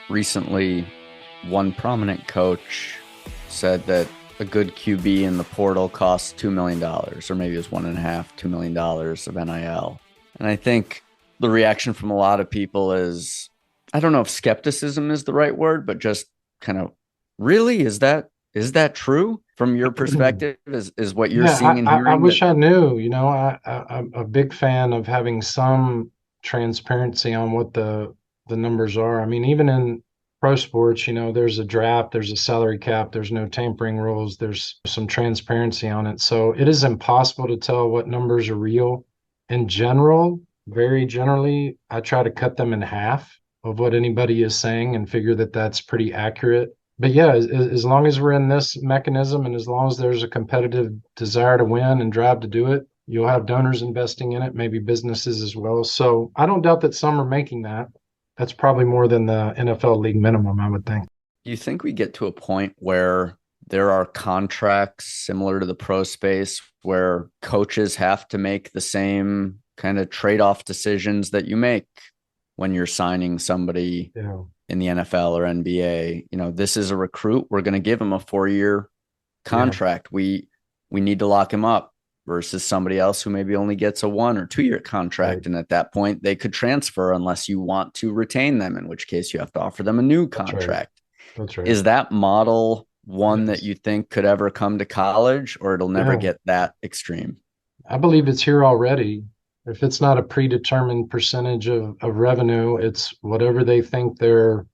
Recently, one prominent coach said that a good QB in the portal costs $2 million, or maybe it was $1.5, $2 million of NIL. And I think the reaction from a lot of people is, I don't know if skepticism is the right word, but just kind of, really, is that true from your perspective? Is what you're Yeah, seeing and I hearing that? wish I knew. I'm a big fan of having some transparency on what the numbers are. I mean, even in pro sports, there's a draft, there's a salary cap, there's no tampering rules, there's some transparency on it. So it is impossible to tell what numbers are real. In general, very generally, I try to cut them in half of what anybody is saying and figure that that's pretty accurate. But yeah, as long as we're in this mechanism and as long as there's a competitive desire to win and drive to do it, you'll have donors investing in it, maybe businesses as well. So I don't doubt that some are making that. That's probably more than the NFL league minimum, I would think. Do you think we get to a point where there are contracts similar to the pro space where coaches have to make the same kind of trade-off decisions that you make when you're signing somebody Yeah, in the NFL or NBA? This is a recruit. We're going to give him a 4-year yeah, contract. We need to lock him up versus somebody else who maybe only gets a 1 or 2 year right. contract. And at that point, they could transfer unless you want to retain them, in which case you have to offer them a new That's right. contract. That's right. Is that model It one that is. you think could ever come to college, or it'll never Yeah, get that extreme? I believe it's here already. If it's not a predetermined percentage of revenue, it's whatever they think their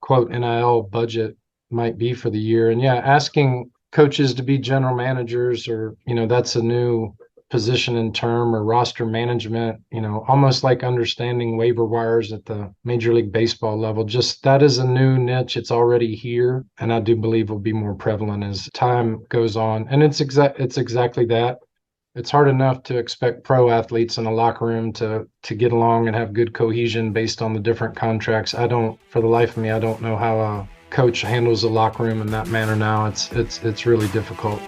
quote NIL budget might be for the year. And yeah, asking coaches to be general managers or, that's a new position and term or roster management, almost like understanding waiver wires at the Major League Baseball level. Just that is a new niche. It's already here. And I do believe will be more prevalent as time goes on. And it's exactly that. It's hard enough to expect pro athletes in a locker room to get along and have good cohesion based on the different contracts. I don't, for the life of me, I don't know how a coach handles a locker room in that manner now. It's really difficult.